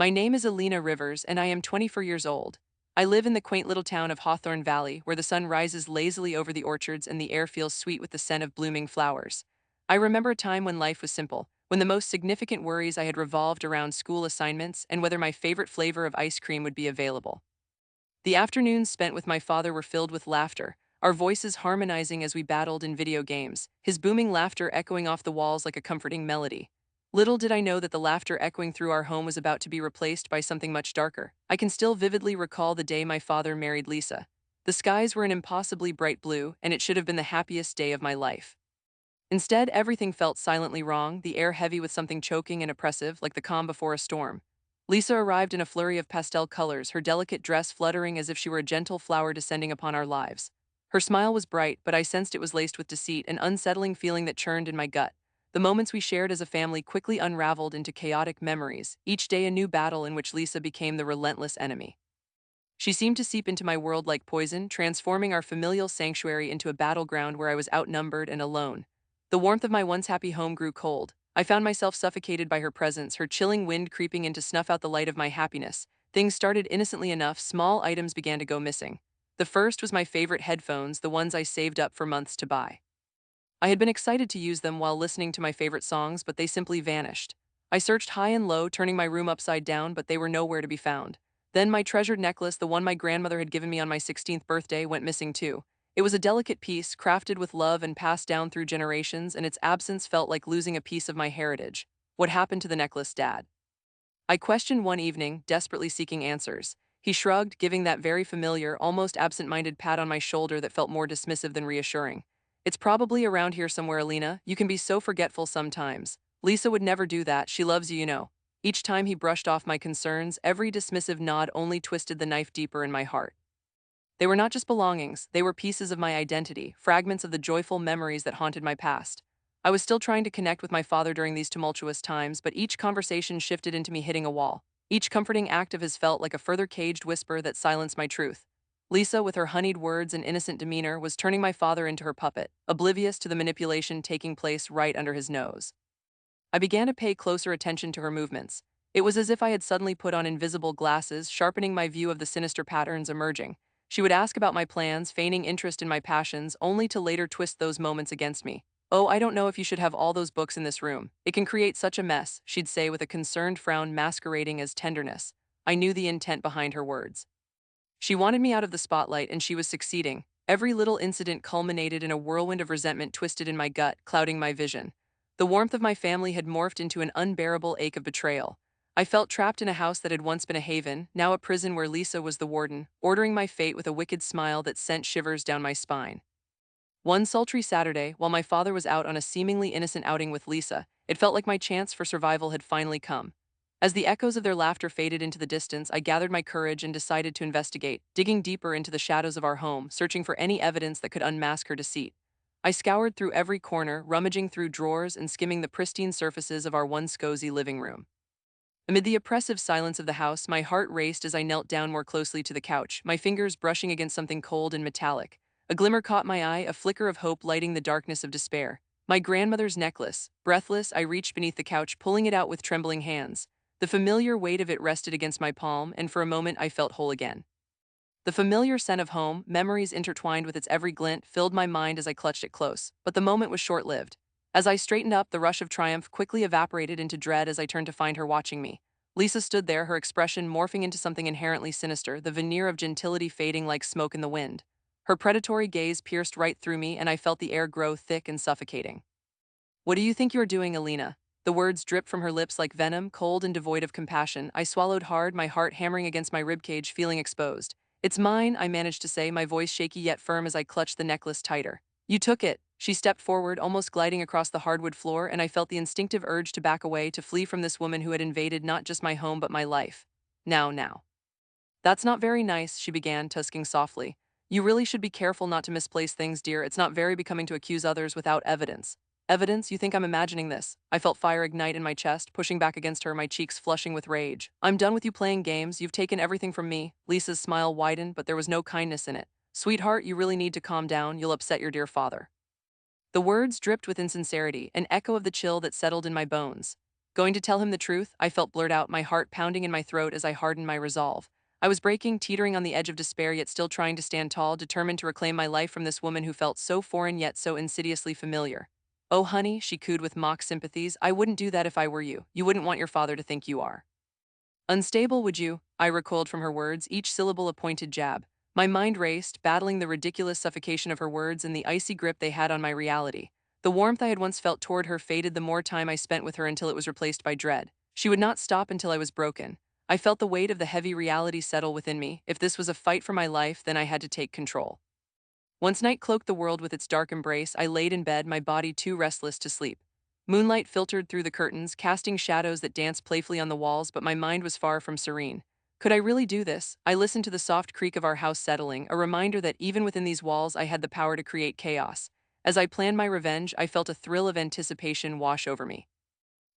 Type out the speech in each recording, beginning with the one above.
My name is Alina Rivers, and I am 24 years old. I live in the quaint little town of Hawthorne Valley, where the sun rises lazily over the orchards and the air feels sweet with the scent of blooming flowers. I remember a time when life was simple, when the most significant worries I had revolved around school assignments and whether my favorite flavor of ice cream would be available. The afternoons spent with my father were filled with laughter, our voices harmonizing as we battled in video games, his booming laughter echoing off the walls like a comforting melody. Little did I know that the laughter echoing through our home was about to be replaced by something much darker. I can still vividly recall the day my father married Lisa. The skies were an impossibly bright blue, and it should have been the happiest day of my life. Instead, everything felt silently wrong, the air heavy with something choking and oppressive, like the calm before a storm. Lisa arrived in a flurry of pastel colors, her delicate dress fluttering as if she were a gentle flower descending upon our lives. Her smile was bright, but I sensed it was laced with deceit, an unsettling feeling that churned in my gut. The moments we shared as a family quickly unraveled into chaotic memories, each day a new battle in which Lisa became the relentless enemy. She seemed to seep into my world like poison, transforming our familial sanctuary into a battleground where I was outnumbered and alone. The warmth of my once happy home grew cold. I found myself suffocated by her presence, her chilling wind creeping in to snuff out the light of my happiness. Things started innocently enough, small items began to go missing. The first was my favorite headphones, the ones I saved up for months to buy. I had been excited to use them while listening to my favorite songs, but they simply vanished. I searched high and low, turning my room upside down, but they were nowhere to be found. Then my treasured necklace, the one my grandmother had given me on my 16th birthday, went missing too. It was a delicate piece, crafted with love and passed down through generations, and its absence felt like losing a piece of my heritage. What happened to the necklace, Dad? I questioned one evening, desperately seeking answers. He shrugged, giving that very familiar, almost absent-minded pat on my shoulder that felt more dismissive than reassuring. It's probably around here somewhere, Alina. You can be so forgetful sometimes. Lisa would never do that. She loves you, you know. Each time he brushed off my concerns, every dismissive nod only twisted the knife deeper in my heart. They were not just belongings, they were pieces of my identity, fragments of the joyful memories that haunted my past. I was still trying to connect with my father during these tumultuous times, but each conversation shifted into me hitting a wall. Each comforting act of his felt like a further caged whisper that silenced my truth. Lisa, with her honeyed words and innocent demeanor, was turning my father into her puppet, oblivious to the manipulation taking place right under his nose. I began to pay closer attention to her movements. It was as if I had suddenly put on invisible glasses, sharpening my view of the sinister patterns emerging. She would ask about my plans, feigning interest in my passions, only to later twist those moments against me. "Oh, I don't know if you should have all those books in this room. It can create such a mess," she'd say with a concerned frown masquerading as tenderness. I knew the intent behind her words. She wanted me out of the spotlight, and she was succeeding. Every little incident culminated in a whirlwind of resentment twisted in my gut, clouding my vision. The warmth of my family had morphed into an unbearable ache of betrayal. I felt trapped in a house that had once been a haven, now a prison where Lisa was the warden, ordering my fate with a wicked smile that sent shivers down my spine. One sultry Saturday, while my father was out on a seemingly innocent outing with Lisa, it felt like my chance for survival had finally come. As the echoes of their laughter faded into the distance, I gathered my courage and decided to investigate, digging deeper into the shadows of our home, searching for any evidence that could unmask her deceit. I scoured through every corner, rummaging through drawers and skimming the pristine surfaces of our once cozy living room. Amid the oppressive silence of the house, my heart raced as I knelt down more closely to the couch, my fingers brushing against something cold and metallic. A glimmer caught my eye, a flicker of hope lighting the darkness of despair. My grandmother's necklace. Breathless, I reached beneath the couch, pulling it out with trembling hands. The familiar weight of it rested against my palm, and for a moment I felt whole again. The familiar scent of home, memories intertwined with its every glint, filled my mind as I clutched it close. But the moment was short-lived. As I straightened up, the rush of triumph quickly evaporated into dread as I turned to find her watching me. Lisa stood there, her expression morphing into something inherently sinister, the veneer of gentility fading like smoke in the wind. Her predatory gaze pierced right through me, and I felt the air grow thick and suffocating. "What do you think you're doing, Alina?" The words dripped from her lips like venom, cold and devoid of compassion. I swallowed hard, my heart hammering against my ribcage, feeling exposed. "It's mine," I managed to say, my voice shaky yet firm as I clutched the necklace tighter. "You took it." She stepped forward, almost gliding across the hardwood floor, and I felt the instinctive urge to back away, to flee from this woman who had invaded not just my home but my life. Now. "That's not very nice," she began, tusking softly. "You really should be careful not to misplace things, dear. It's not very becoming to accuse others without evidence." "Evidence? You think I'm imagining this?" I felt fire ignite in my chest, pushing back against her, my cheeks flushing with rage. "I'm done with you playing games. You've taken everything from me." Lisa's smile widened, but there was no kindness in it. "Sweetheart, you really need to calm down. You'll upset your dear father." The words dripped with insincerity, an echo of the chill that settled in my bones. Going to tell him the truth? I felt blurt out, my heart pounding in my throat as I hardened my resolve. I was breaking, teetering on the edge of despair, yet still trying to stand tall, determined to reclaim my life from this woman who felt so foreign yet so insidiously familiar. Oh, honey, she cooed with mock sympathies, I wouldn't do that if I were you. You wouldn't want your father to think you are unstable, would you? I recoiled from her words, each syllable a pointed jab. My mind raced, battling the ridiculous suffocation of her words and the icy grip they had on my reality. The warmth I had once felt toward her faded the more time I spent with her until it was replaced by dread. She would not stop until I was broken. I felt the weight of the heavy reality settle within me. If this was a fight for my life, then I had to take control. Once night cloaked the world with its dark embrace, I laid in bed, my body too restless to sleep. Moonlight filtered through the curtains, casting shadows that danced playfully on the walls, but my mind was far from serene. Could I really do this? I listened to the soft creak of our house settling, a reminder that even within these walls I had the power to create chaos. As I planned my revenge, I felt a thrill of anticipation wash over me.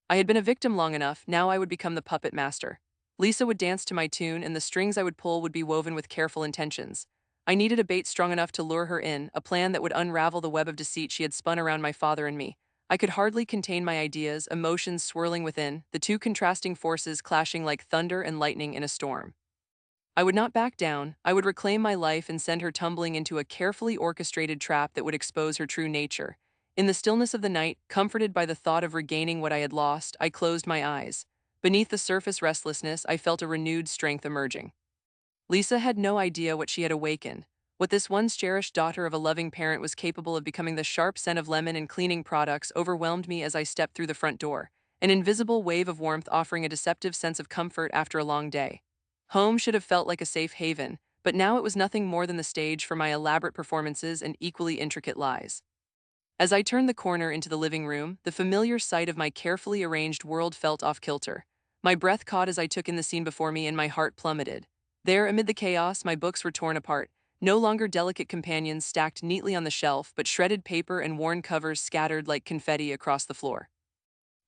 I had been a victim long enough, now I would become the puppet master. Lisa would dance to my tune, and the strings I would pull would be woven with careful intentions. I needed a bait strong enough to lure her in, a plan that would unravel the web of deceit she had spun around my father and me. I could hardly contain my ideas, emotions swirling within, the two contrasting forces clashing like thunder and lightning in a storm. I would not back down. I would reclaim my life and send her tumbling into a carefully orchestrated trap that would expose her true nature. In the stillness of the night, comforted by the thought of regaining what I had lost, I closed my eyes. Beneath the surface restlessness, I felt a renewed strength emerging. Lisa had no idea what she had awakened. What this once cherished daughter of a loving parent was capable of becoming. The sharp scent of lemon and cleaning products overwhelmed me as I stepped through the front door, an invisible wave of warmth offering a deceptive sense of comfort after a long day. Home should have felt like a safe haven, but now it was nothing more than the stage for my elaborate performances and equally intricate lies. As I turned the corner into the living room, the familiar sight of my carefully arranged world felt off kilter. My breath caught as I took in the scene before me, and my heart plummeted. There, amid the chaos, my books were torn apart, no longer delicate companions stacked neatly on the shelf, but shredded paper and worn covers scattered like confetti across the floor.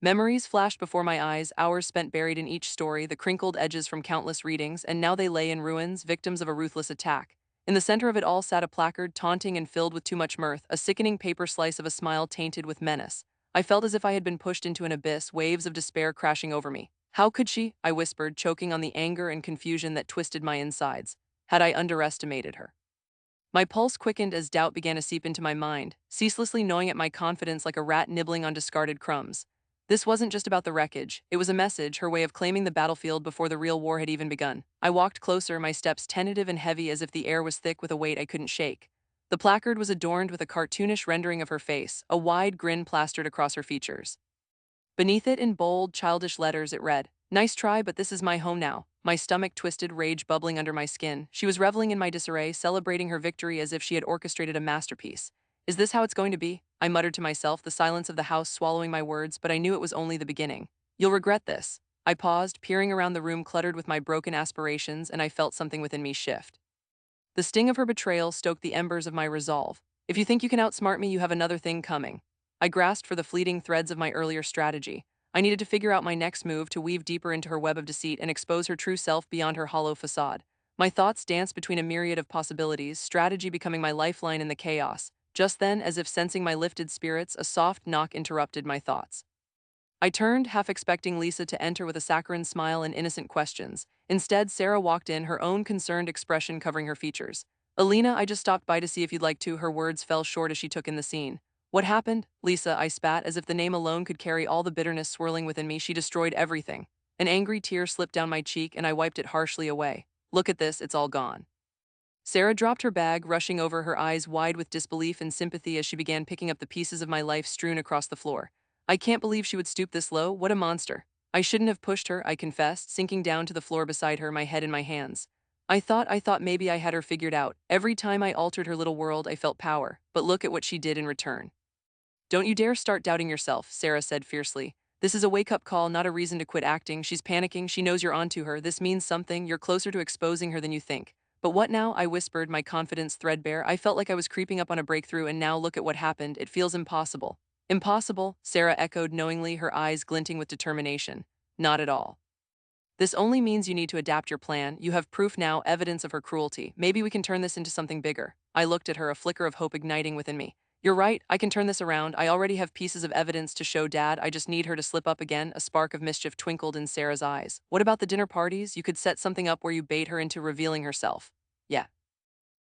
Memories flashed before my eyes, hours spent buried in each story, the crinkled edges from countless readings, and now they lay in ruins, victims of a ruthless attack. In the center of it all sat a placard, taunting and filled with too much mirth, a sickening paper slice of a smile tainted with menace. I felt as if I had been pushed into an abyss, waves of despair crashing over me. How could she? I whispered, choking on the anger and confusion that twisted my insides. Had I underestimated her? My pulse quickened as doubt began to seep into my mind, ceaselessly gnawing at my confidence like a rat nibbling on discarded crumbs. This wasn't just about the wreckage, it was a message, her way of claiming the battlefield before the real war had even begun. I walked closer, my steps tentative and heavy as if the air was thick with a weight I couldn't shake. The placard was adorned with a cartoonish rendering of her face, a wide grin plastered across her features. Beneath it, in bold, childish letters, it read, "Nice try, but this is my home now." My stomach twisted, rage bubbling under my skin. She was reveling in my disarray, celebrating her victory as if she had orchestrated a masterpiece. Is this how it's going to be? I muttered to myself, the silence of the house swallowing my words, but I knew it was only the beginning. You'll regret this. I paused, peering around the room cluttered with my broken aspirations, and I felt something within me shift. The sting of her betrayal stoked the embers of my resolve. If you think you can outsmart me, you have another thing coming. I grasped for the fleeting threads of my earlier strategy. I needed to figure out my next move, to weave deeper into her web of deceit and expose her true self beyond her hollow facade. My thoughts danced between a myriad of possibilities, strategy becoming my lifeline in the chaos. Just then, as if sensing my lifted spirits, a soft knock interrupted my thoughts. I turned, half expecting Lisa to enter with a saccharine smile and innocent questions. Instead, Sarah walked in, her own concerned expression covering her features. "Alina, I just stopped by to see if you'd like to." Her words fell short as she took in the scene. "What happened?" "Lisa," I spat, as if the name alone could carry all the bitterness swirling within me. "She destroyed everything." An angry tear slipped down my cheek, and I wiped it harshly away. "Look at this, it's all gone." Sarah dropped her bag, rushing over, her eyes wide with disbelief and sympathy as she began picking up the pieces of my life strewn across the floor. "I can't believe she would stoop this low. What a monster." "I shouldn't have pushed her," I confessed, sinking down to the floor beside her, my head in my hands. I thought maybe I had her figured out. Every time I altered her little world, I felt power. But look at what she did in return." "Don't you dare start doubting yourself," Sarah said fiercely. "This is a wake-up call, not a reason to quit acting. She's panicking, she knows you're onto her. This means something, you're closer to exposing her than you think." "But what now?" I whispered, my confidence threadbare. I felt like I was creeping up on a breakthrough, and now look at what happened. It feels impossible. "Impossible?" Sarah echoed knowingly, her eyes glinting with determination. "Not at all. This only means you need to adapt your plan. You have proof now, evidence of her cruelty. Maybe we can turn this into something bigger." I looked at her, a flicker of hope igniting within me. You're right, I can turn this around. I already have pieces of evidence to show Dad. I just need her to slip up again. A spark of mischief twinkled in Sarah's eyes. What about the dinner parties? You could set something up where you bait her into revealing herself. Yeah.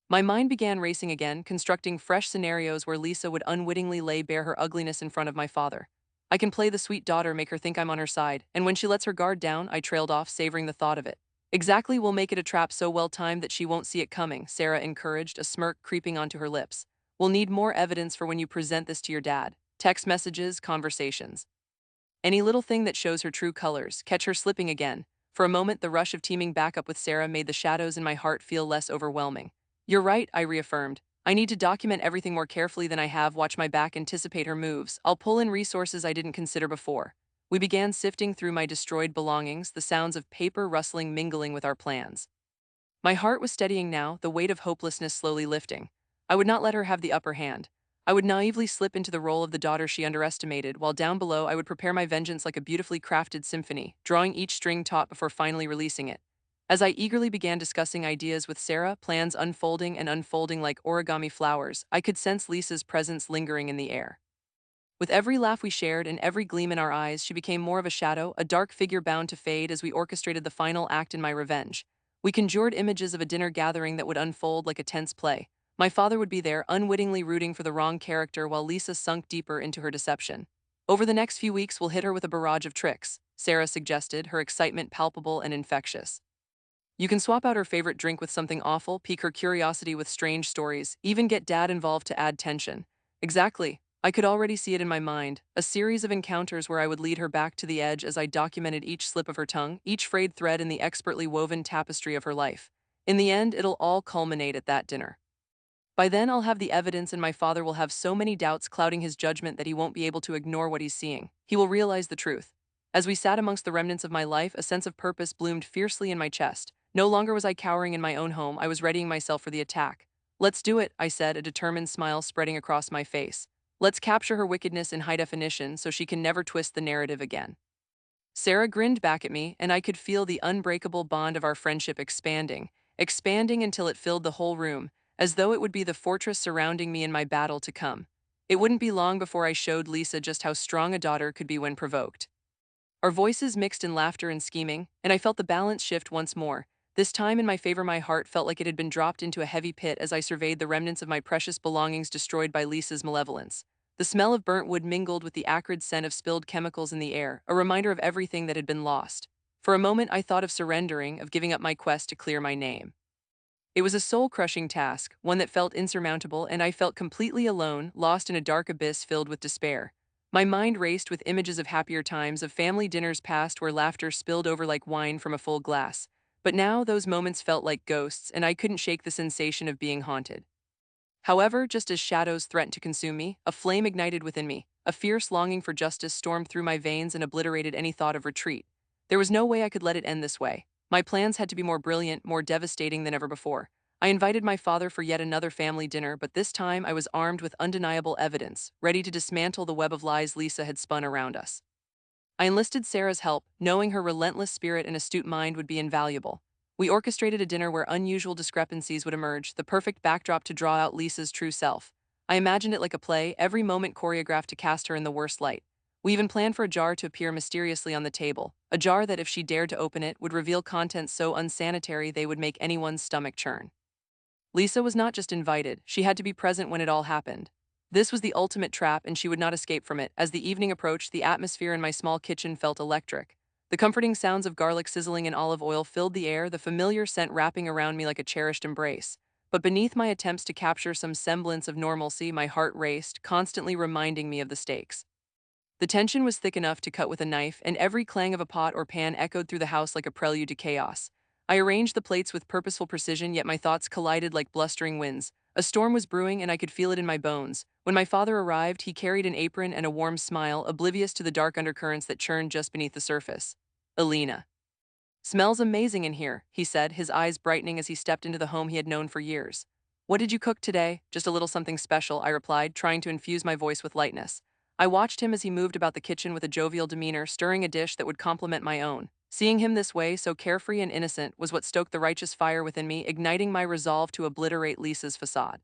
My mind began racing again, constructing fresh scenarios where Lisa would unwittingly lay bare her ugliness in front of my father. I can play the sweet daughter, make her think I'm on her side, and when she lets her guard down, I trailed off, savoring the thought of it. Exactly, we'll make it a trap so well timed that she won't see it coming, Sarah encouraged, a smirk creeping onto her lips. We'll need more evidence for when you present this to your dad. Text messages, conversations. Any little thing that shows her true colors, catch her slipping again. For a moment, the rush of teaming back up with Sarah made the shadows in my heart feel less overwhelming. You're right, I reaffirmed. I need to document everything more carefully than I have, watch my back, anticipate her moves. I'll pull in resources I didn't consider before. We began sifting through my destroyed belongings, the sounds of paper rustling mingling with our plans. My heart was steadying now, the weight of hopelessness slowly lifting. I would not let her have the upper hand. I would naively slip into the role of the daughter she underestimated, while down below I would prepare my vengeance like a beautifully crafted symphony, drawing each string taut before finally releasing it. As I eagerly began discussing ideas with Sarah, plans unfolding and unfolding like origami flowers, I could sense Lisa's presence lingering in the air. With every laugh we shared and every gleam in our eyes, she became more of a shadow, a dark figure bound to fade as we orchestrated the final act in my revenge. We conjured images of a dinner gathering that would unfold like a tense play. My father would be there, unwittingly rooting for the wrong character while Lisa sunk deeper into her deception. Over the next few weeks, we'll hit her with a barrage of tricks, Sarah suggested, her excitement palpable and infectious. You can swap out her favorite drink with something awful, pique her curiosity with strange stories, even get Dad involved to add tension. Exactly. I could already see it in my mind, a series of encounters where I would lead her back to the edge as I documented each slip of her tongue, each frayed thread in the expertly woven tapestry of her life. In the end, it'll all culminate at that dinner. By then, I'll have the evidence, and my father will have so many doubts clouding his judgment that he won't be able to ignore what he's seeing. He will realize the truth. As we sat amongst the remnants of my life, a sense of purpose bloomed fiercely in my chest. No longer was I cowering in my own home, I was readying myself for the attack. Let's do it, I said, a determined smile spreading across my face. Let's capture her wickedness in high definition so she can never twist the narrative again. Sarah grinned back at me, and I could feel the unbreakable bond of our friendship expanding until it filled the whole room, as though it would be the fortress surrounding me in my battle to come. It wouldn't be long before I showed Lisa just how strong a daughter could be when provoked. Our voices mixed in laughter and scheming, and I felt the balance shift once more. This time in my favor, my heart felt like it had been dropped into a heavy pit as I surveyed the remnants of my precious belongings destroyed by Lisa's malevolence. The smell of burnt wood mingled with the acrid scent of spilled chemicals in the air, a reminder of everything that had been lost. For a moment, I thought of surrendering, of giving up my quest to clear my name. It was a soul-crushing task, one that felt insurmountable, and I felt completely alone, lost in a dark abyss filled with despair. My mind raced with images of happier times, of family dinners past where laughter spilled over like wine from a full glass. But now those moments felt like ghosts, and I couldn't shake the sensation of being haunted. However, just as shadows threatened to consume me, a flame ignited within me. A fierce longing for justice stormed through my veins and obliterated any thought of retreat. There was no way I could let it end this way. My plans had to be more brilliant, more devastating than ever before. I invited my father for yet another family dinner, but this time I was armed with undeniable evidence, ready to dismantle the web of lies Lisa had spun around us. I enlisted Sarah's help, knowing her relentless spirit and astute mind would be invaluable. We orchestrated a dinner where unusual discrepancies would emerge, the perfect backdrop to draw out Lisa's true self. I imagined it like a play, every moment choreographed to cast her in the worst light. We even planned for a jar to appear mysteriously on the table, a jar that, if she dared to open it, would reveal contents so unsanitary they would make anyone's stomach churn. Lisa was not just invited, she had to be present when it all happened. This was the ultimate trap, and she would not escape from it. As the evening approached, the atmosphere in my small kitchen felt electric. The comforting sounds of garlic sizzling and olive oil filled the air, the familiar scent wrapping around me like a cherished embrace. But beneath my attempts to capture some semblance of normalcy, my heart raced, constantly reminding me of the stakes. The tension was thick enough to cut with a knife, and every clang of a pot or pan echoed through the house like a prelude to chaos. I arranged the plates with purposeful precision, yet my thoughts collided like blustering winds. A storm was brewing, and I could feel it in my bones. When my father arrived, he carried an apron and a warm smile, oblivious to the dark undercurrents that churned just beneath the surface. Alina. Smells amazing in here, he said, his eyes brightening as he stepped into the home he had known for years. What did you cook today? Just a little something special, I replied, trying to infuse my voice with lightness. I watched him as he moved about the kitchen with a jovial demeanor, stirring a dish that would complement my own. Seeing him this way, so carefree and innocent, was what stoked the righteous fire within me, igniting my resolve to obliterate Lisa's facade.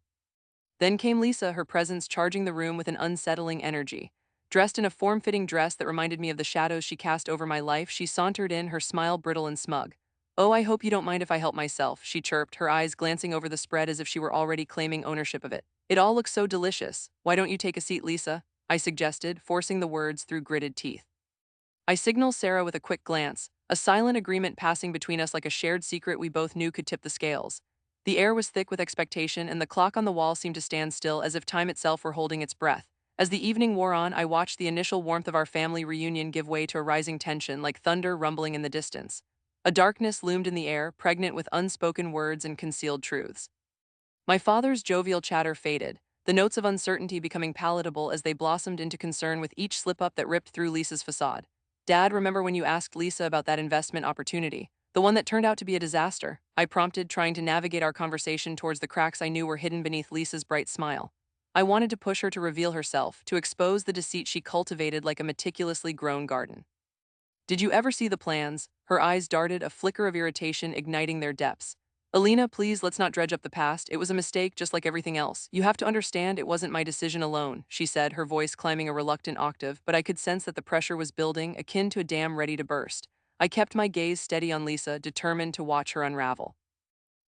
Then came Lisa, her presence charging the room with an unsettling energy. Dressed in a form-fitting dress that reminded me of the shadows she cast over my life, she sauntered in, her smile brittle and smug. "Oh, I hope you don't mind if I help myself," she chirped, her eyes glancing over the spread as if she were already claiming ownership of it. "It all looks so delicious. Why don't you take a seat, Lisa?" I suggested, forcing the words through gritted teeth. I signaled Sarah with a quick glance, a silent agreement passing between us like a shared secret we both knew could tip the scales. The air was thick with expectation, and the clock on the wall seemed to stand still as if time itself were holding its breath. As the evening wore on, I watched the initial warmth of our family reunion give way to a rising tension, like thunder rumbling in the distance. A darkness loomed in the air, pregnant with unspoken words and concealed truths. My father's jovial chatter faded, the notes of uncertainty becoming palatable as they blossomed into concern with each slip-up that ripped through Lisa's facade. "Dad, remember when you asked Lisa about that investment opportunity? The one that turned out to be a disaster?" I prompted, trying to navigate our conversation towards the cracks I knew were hidden beneath Lisa's bright smile. I wanted to push her to reveal herself, to expose the deceit she cultivated like a meticulously grown garden. "Did you ever see the plans?" Her eyes darted, a flicker of irritation igniting their depths. "Alina, please, let's not dredge up the past. It was a mistake just like everything else. You have to understand it wasn't my decision alone," she said, her voice climbing a reluctant octave, but I could sense that the pressure was building, akin to a dam ready to burst. I kept my gaze steady on Lisa, determined to watch her unravel.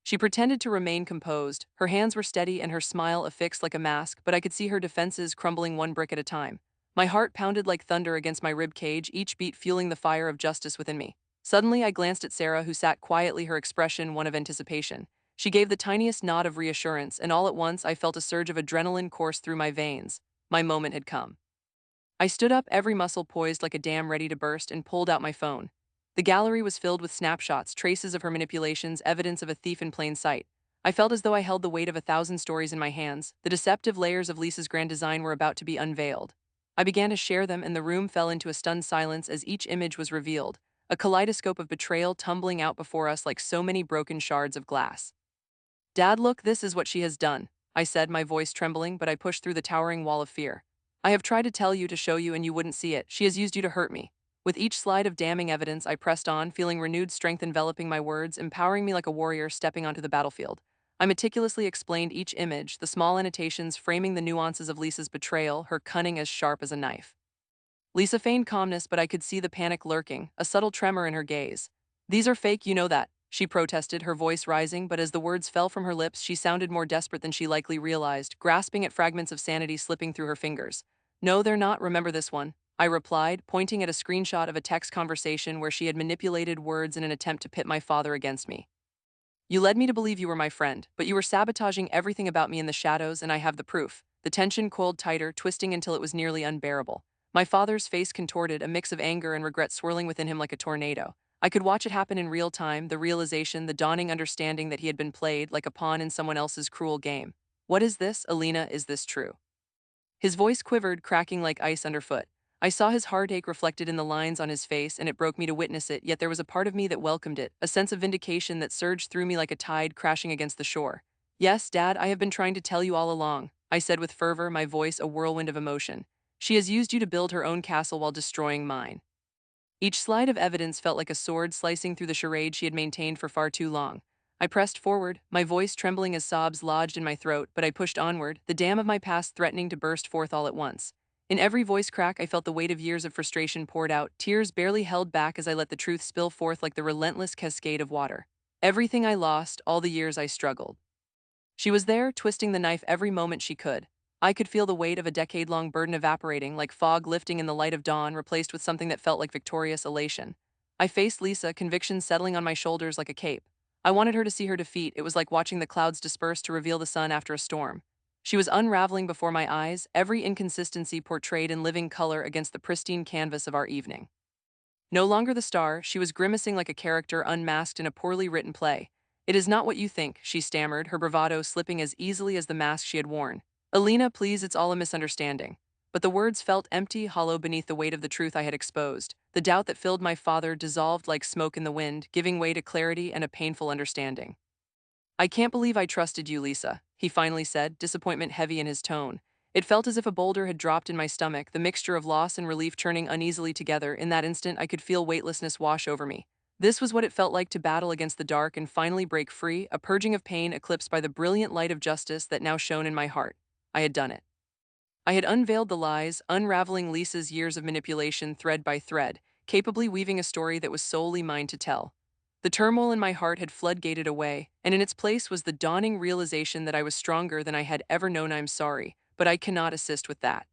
She pretended to remain composed, her hands were steady and her smile affixed like a mask, but I could see her defenses crumbling one brick at a time. My heart pounded like thunder against my rib cage, each beat fueling the fire of justice within me. Suddenly, I glanced at Sarah, who sat quietly, her expression one of anticipation. She gave the tiniest nod of reassurance, and all at once I felt a surge of adrenaline course through my veins. My moment had come. I stood up, every muscle poised like a dam ready to burst, and pulled out my phone. The gallery was filled with snapshots, traces of her manipulations, evidence of a thief in plain sight. I felt as though I held the weight of 1,000 stories in my hands. The deceptive layers of Lisa's grand design were about to be unveiled. I began to share them, and the room fell into a stunned silence as each image was revealed, a kaleidoscope of betrayal tumbling out before us like so many broken shards of glass. "Dad, look, this is what she has done," I said, my voice trembling, but I pushed through the towering wall of fear. "I have tried to tell you, to show you, and you wouldn't see it. She has used you to hurt me." With each slide of damning evidence, I pressed on, feeling renewed strength enveloping my words, empowering me like a warrior stepping onto the battlefield. I meticulously explained each image, the small annotations framing the nuances of Lisa's betrayal, her cunning as sharp as a knife. Lisa feigned calmness, but I could see the panic lurking, a subtle tremor in her gaze. "These are fake, you know that," she protested, her voice rising, but as the words fell from her lips, she sounded more desperate than she likely realized, grasping at fragments of sanity slipping through her fingers. "No, they're not, remember this one," I replied, pointing at a screenshot of a text conversation where she had manipulated words in an attempt to pit my father against me. "You led me to believe you were my friend, but you were sabotaging everything about me in the shadows, and I have the proof." The tension coiled tighter, twisting until it was nearly unbearable. My father's face contorted, a mix of anger and regret swirling within him like a tornado. I could watch it happen in real time, the realization, the dawning understanding that he had been played like a pawn in someone else's cruel game. "What is this, Alina? Is this true?" His voice quivered, cracking like ice underfoot. I saw his heartache reflected in the lines on his face, and it broke me to witness it, yet there was a part of me that welcomed it, a sense of vindication that surged through me like a tide crashing against the shore. "Yes, Dad, I have been trying to tell you all along," I said with fervor, my voice a whirlwind of emotion. "She has used you to build her own castle while destroying mine." Each slide of evidence felt like a sword slicing through the charade she had maintained for far too long. I pressed forward, my voice trembling as sobs lodged in my throat, but I pushed onward, the dam of my past threatening to burst forth all at once. In every voice crack, I felt the weight of years of frustration poured out, tears barely held back as I let the truth spill forth like the relentless cascade of water. Everything I lost, all the years I struggled. She was there, twisting the knife every moment she could. I could feel the weight of a decade-long burden evaporating, like fog lifting in the light of dawn, replaced with something that felt like victorious elation. I faced Lisa, conviction settling on my shoulders like a cape. I wanted her to see her defeat. It was like watching the clouds disperse to reveal the sun after a storm. She was unraveling before my eyes, every inconsistency portrayed in living color against the pristine canvas of our evening. No longer the star, she was grimacing like a character unmasked in a poorly written play. "It is not what you think," she stammered, her bravado slipping as easily as the mask she had worn. "Alina, please, it's all a misunderstanding." But the words felt empty, hollow beneath the weight of the truth I had exposed. The doubt that filled my father dissolved like smoke in the wind, giving way to clarity and a painful understanding. "I can't believe I trusted you, Lisa," he finally said, disappointment heavy in his tone. It felt as if a boulder had dropped in my stomach, the mixture of loss and relief churning uneasily together. In that instant, I could feel weightlessness wash over me. This was what it felt like to battle against the dark and finally break free, a purging of pain eclipsed by the brilliant light of justice that now shone in my heart. I had done it. I had unveiled the lies, unraveling Lisa's years of manipulation thread by thread, capably weaving a story that was solely mine to tell. The turmoil in my heart had floodgated away, and in its place was the dawning realization that I was stronger than I had ever known. I'm sorry, but I cannot assist with that.